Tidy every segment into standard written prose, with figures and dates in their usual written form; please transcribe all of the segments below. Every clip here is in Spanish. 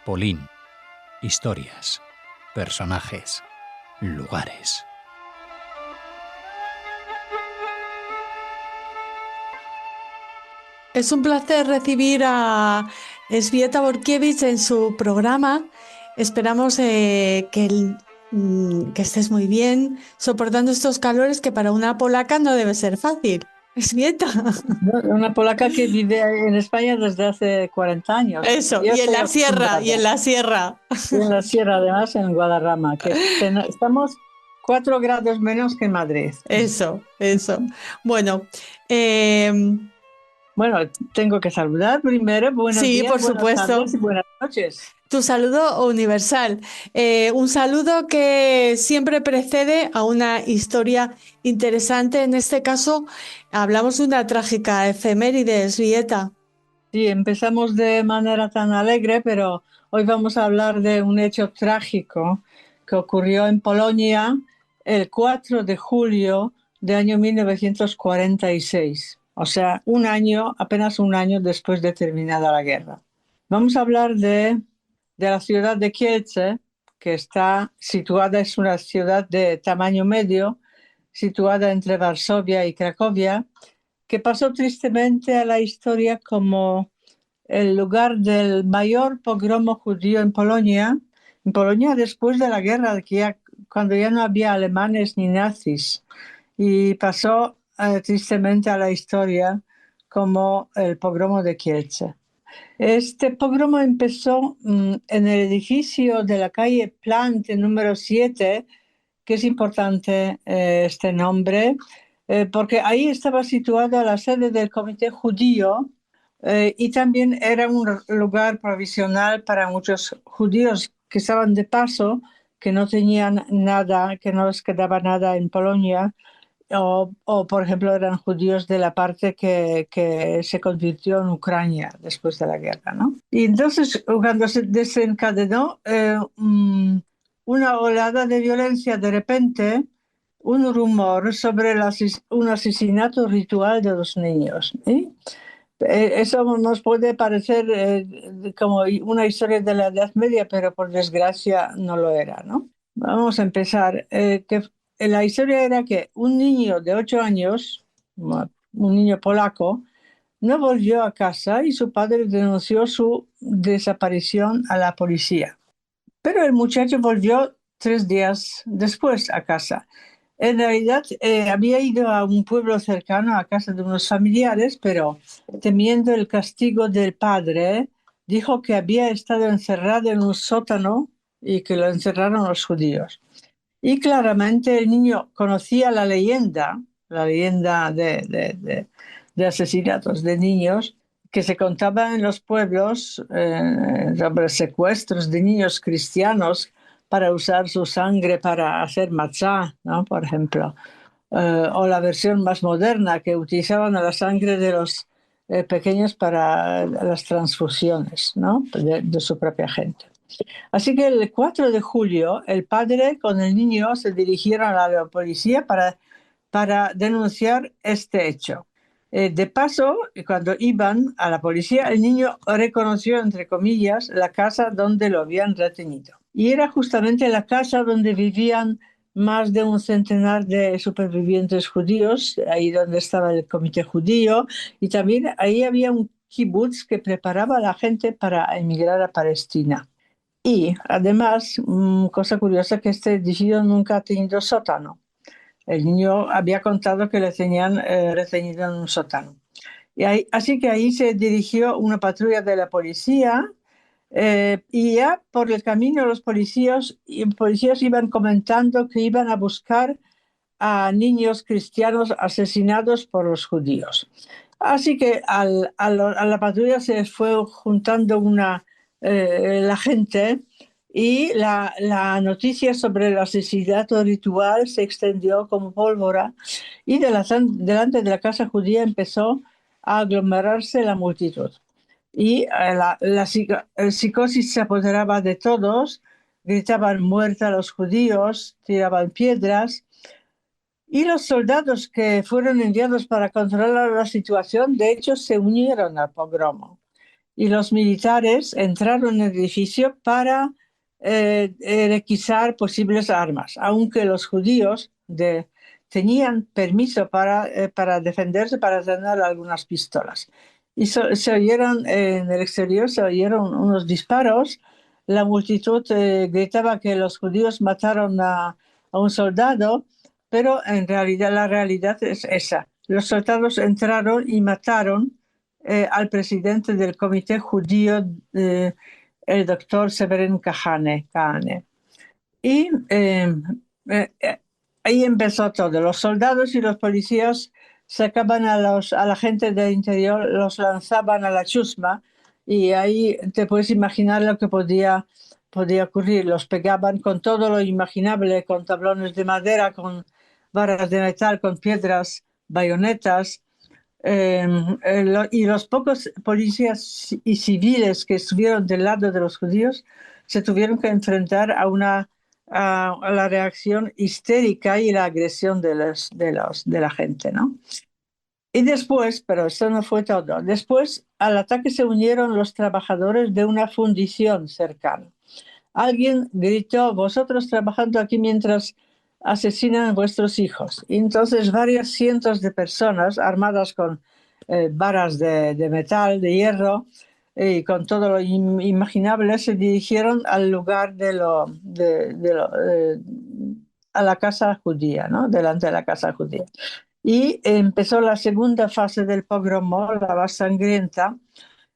Polín. Historias, personajes, lugares. Es un placer recibir a Elżbieta Borkiewicz en su programa. Esperamos que estés muy bien soportando estos calores que para una polaca no debe ser fácil. Elżbieta. Una polaca que vive en España desde hace 40 años. Eso, Yo y en estoy la sierra, y en acostumbrada. la sierra. Y en la sierra, además, en Guadarrama, que estamos 4 grados menos que en Madrid. Eso. Bueno, Bueno, tengo que saludar primero. Buenos sí, días, por buenas supuesto. tardes y buenas noches. Tu saludo universal. Un saludo que siempre precede a una historia interesante. En este caso, hablamos de una trágica efeméride, Elżbieta. Sí, empezamos de manera tan alegre, pero hoy vamos a hablar de un hecho trágico que ocurrió en Polonia el 4 de julio del año 1946. O sea, apenas un año después de terminada la guerra. Vamos a hablar de la ciudad de Kielce, que está situada, es una ciudad de tamaño medio, situada entre Varsovia y Cracovia, que pasó tristemente a la historia como el lugar del mayor pogromo judío en Polonia después de la guerra, cuando ya no había alemanes ni nazis, y pasó tristemente a la historia como el pogromo de Kielce. Este pogromo empezó en el edificio de la calle Plante número 7, que es importante este nombre, porque ahí estaba situada la sede del Comité Judío y también era un lugar provisional para muchos judíos que estaban de paso, que no tenían nada, que no les quedaba nada en Polonia, o por ejemplo eran judíos de la parte que se convirtió en Ucrania después de la guerra, ¿no? Y entonces cuando se desencadenó una olada de violencia, de repente un rumor sobre un asesinato ritual de los niños. Eso nos puede parecer como una historia de la Edad Media, pero por desgracia no lo era, ¿no? Vamos a empezar. La historia era que un niño de 8 años, un niño polaco, no volvió a casa y su padre denunció su desaparición a la policía. Pero el muchacho volvió 3 días después a casa. En realidad había ido a un pueblo cercano a casa de unos familiares, pero temiendo el castigo del padre, dijo que había estado encerrado en un sótano y que lo encerraron los judíos. Y claramente el niño conocía la leyenda de asesinatos de niños que se contaba en los pueblos sobre secuestros de niños cristianos para usar su sangre para hacer matzá, ¿no? Por ejemplo. O la versión más moderna, que utilizaban la sangre de los pequeños para las transfusiones, ¿no? de su propia gente. Así que el 4 de julio el padre con el niño se dirigieron a la policía para denunciar este hecho. De paso, cuando iban a la policía, el niño reconoció, entre comillas, la casa donde lo habían retenido. Y era justamente la casa donde vivían más de un centenar de supervivientes judíos, ahí donde estaba el comité judío, y también ahí había un kibutz que preparaba a la gente para emigrar a Palestina. Y además, cosa curiosa, que este edificio nunca ha tenido sótano. El niño había contado que le tenían retenido en un sótano. Así que ahí se dirigió una patrulla de la policía y ya por el camino los policías iban comentando que iban a buscar a niños cristianos asesinados por los judíos. Así que a la patrulla se fue juntando la gente y la noticia sobre el asesinato ritual se extendió como pólvora y delante de la casa judía empezó a aglomerarse la multitud. Y la psicosis se apoderaba de todos, gritaban muerte a los judíos, tiraban piedras. Y los soldados que fueron enviados para controlar la situación, de hecho, se unieron al pogromo. y los militares entraron en el edificio para requisar posibles armas, aunque los judíos tenían permiso para defenderse, para tener algunas pistolas. Y se oyeron en el exterior, se oyeron unos disparos. La multitud gritaba que los judíos mataron a un soldado, pero en realidad la realidad es esa. Los soldados entraron y mataron al presidente del comité judío, el doctor Severin Kahane. Y eh, ahí empezó todo. Los soldados y los policías sacaban a la gente del interior, los lanzaban a la chusma, y ahí te puedes imaginar lo que podía ocurrir. Los pegaban con todo lo imaginable, con tablones de madera, con varas de metal, con piedras, bayonetas. Y los pocos policías y civiles que estuvieron del lado de los judíos se tuvieron que enfrentar a la reacción histérica y la agresión de la gente, ¿no? Y después, pero esto no fue todo, después al ataque se unieron los trabajadores de una fundición cercana. Alguien gritó: vosotros trabajando aquí mientras asesinan a vuestros hijos. Y entonces varios cientos de personas armadas con varas de metal, de hierro, y con todo lo imaginable, se dirigieron al lugar a la casa judía, ¿no? Delante de la casa judía. Y empezó la segunda fase del pogromo, la más sangrienta.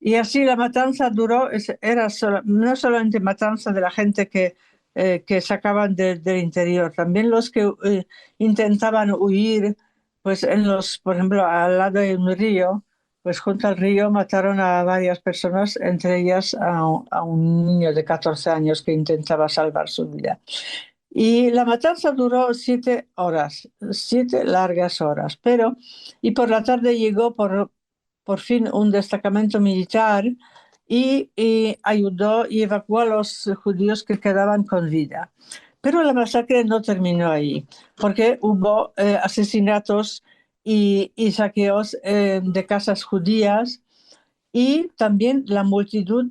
Y así la matanza duró, no solamente matanza de la gente que sacaban del interior, también los que intentaban huir, pues por ejemplo, al lado de un río, pues junto al río mataron a varias personas, entre ellas a un niño de 14 años que intentaba salvar su vida. Y la matanza duró 7 horas, 7 largas horas, y por la tarde llegó por fin un destacamento militar y ayudó y evacuó a los judíos que quedaban con vida. Pero la masacre no terminó ahí, porque hubo asesinatos y saqueos de casas judías, y también la multitud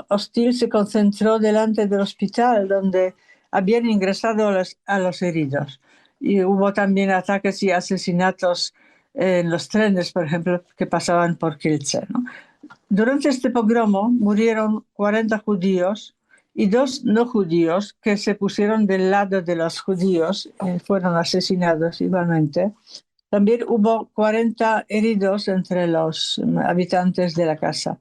hostil se concentró delante del hospital donde habían ingresado a los heridos. Y hubo también ataques y asesinatos en los trenes, por ejemplo, que pasaban por Kielce, ¿no? Durante este pogromo murieron 40 judíos y 2 no judíos que se pusieron del lado de los judíos, fueron asesinados igualmente. También hubo 40 heridos entre los habitantes de la casa.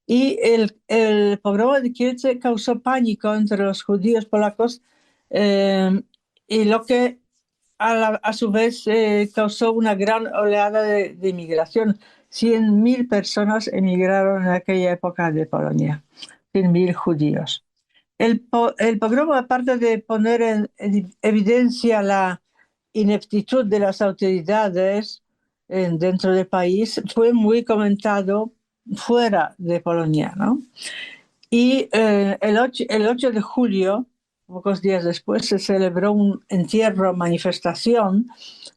Y el pogromo de Kielce causó pánico entre los judíos polacos, y lo que a su vez causó una gran oleada de inmigración. 100.000 personas emigraron en aquella época de Polonia, 100.000 judíos. El pogromo, aparte de poner en evidencia la ineptitud de las autoridades dentro del país, fue muy comentado fuera de Polonia, ¿no? Y el 8 de julio, pocos días después, se celebró un entierro, manifestación,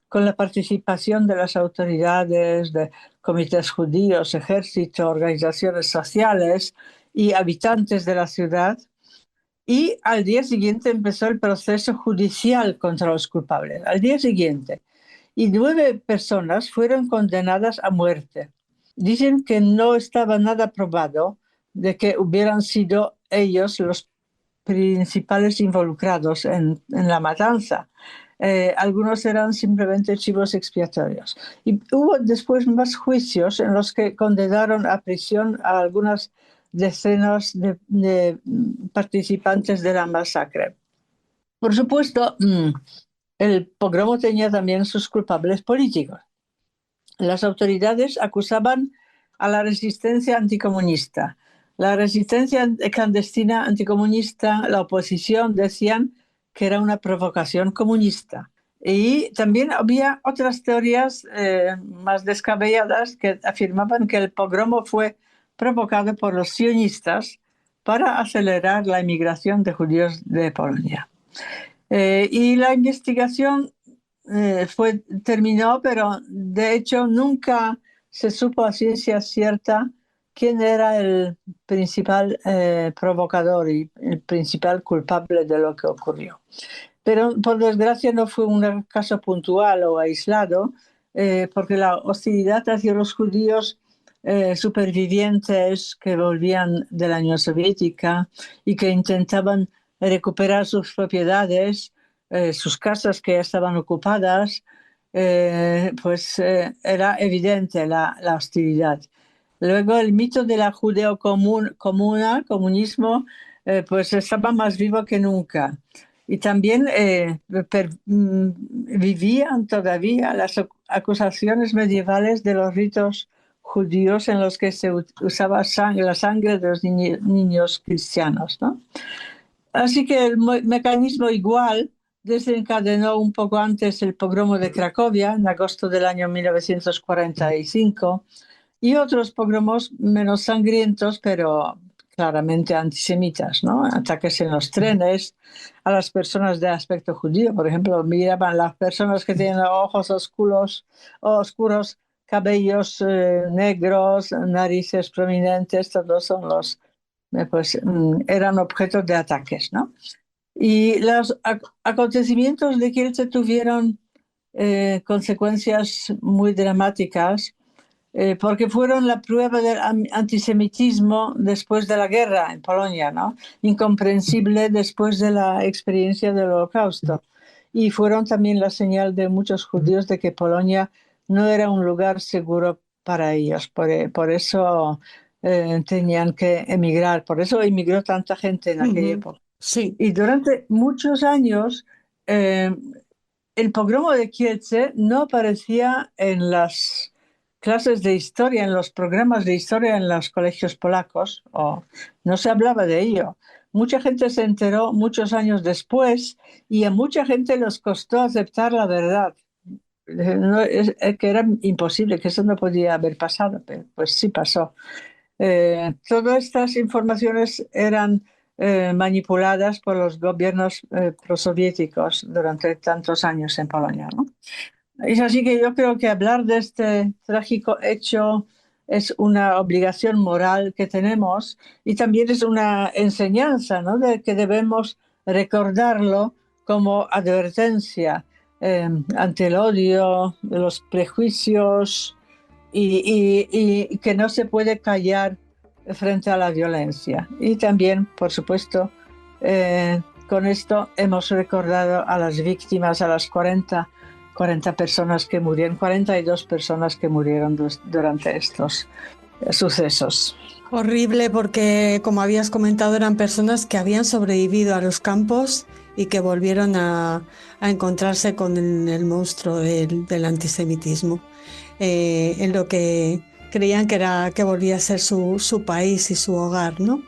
con la participación de las autoridades, de comités judíos, ejército, organizaciones sociales y habitantes de la ciudad. Y al día siguiente empezó el proceso judicial contra los culpables. Al día siguiente. Y 9 personas fueron condenadas a muerte. Dicen que no estaba nada probado de que hubieran sido ellos los principales involucrados en la matanza. Algunos eran simplemente chivos expiatorios. Y hubo después más juicios en los que condenaron a prisión a algunas decenas de participantes de la masacre. Por supuesto, el pogromo tenía también sus culpables políticos. Las autoridades acusaban a la resistencia anticomunista. La resistencia clandestina anticomunista, la oposición, decían que era una provocación comunista. Y también había otras teorías más descabelladas que afirmaban que el pogromo fue provocado por los sionistas para acelerar la emigración de judíos de Polonia. Y la investigación terminó, pero de hecho nunca se supo a ciencia cierta quién era el principal provocador y el principal culpable de lo que ocurrió. Pero por desgracia no fue un caso puntual o aislado, porque la hostilidad hacia los judíos supervivientes que volvían de la Unión Soviética y que intentaban recuperar sus propiedades, sus casas que ya estaban ocupadas, pues era evidente la hostilidad. Luego el mito de la comunismo, pues estaba más vivo que nunca. Y también vivían todavía las acusaciones medievales de los ritos judíos en los que se usaba la sangre de los niños cristianos, ¿no? Así que el mecanismo igual desencadenó un poco antes el pogromo de Cracovia en agosto del año 1945 y otros pogromos menos sangrientos, pero claramente antisemitas, ¿no? Ataques en los trenes a las personas de aspecto judío, por ejemplo, miraban las personas que tienen ojos oscuros, cabellos negros, narices prominentes, todos son pues eran objetos de ataques, ¿no? Y los acontecimientos de Kielce tuvieron consecuencias muy dramáticas, porque fueron la prueba del antisemitismo después de la guerra en Polonia, ¿no? Incomprensible después de la experiencia del Holocausto. Y fueron también la señal de muchos judíos de que Polonia no era un lugar seguro para ellos. Por eso tenían que emigrar. Por eso emigró tanta gente en aquella época. Sí. Y durante muchos años, el pogromo de Kielce no aparecía en las clases de historia, en los programas de historia en los colegios polacos, o no se hablaba de ello. Mucha gente se enteró muchos años después y a mucha gente les costó aceptar la verdad. Es que era imposible, que eso no podía haber pasado, pero pues sí pasó. Todas estas informaciones eran manipuladas por los gobiernos prosoviéticos durante tantos años en Polonia, ¿no? Es así que yo creo que hablar de este trágico hecho es una obligación moral que tenemos y también es una enseñanza, ¿no? De que debemos recordarlo como advertencia ante el odio, los prejuicios y que no se puede callar frente a la violencia. Y también, por supuesto, con esto hemos recordado a las víctimas, a las 40 personas que murieron, 42 personas que murieron durante estos sucesos. Horrible porque, como habías comentado, eran personas que habían sobrevivido a los campos y que volvieron a encontrarse con el monstruo del antisemitismo, en lo que creían que volvía a ser su país y su hogar, ¿no?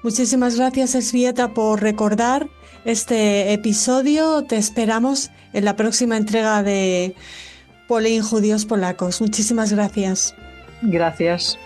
Muchísimas gracias, Elżbieta, por recordar este episodio. Te esperamos en la próxima entrega de Polin Judíos Polacos. Muchísimas gracias. Gracias.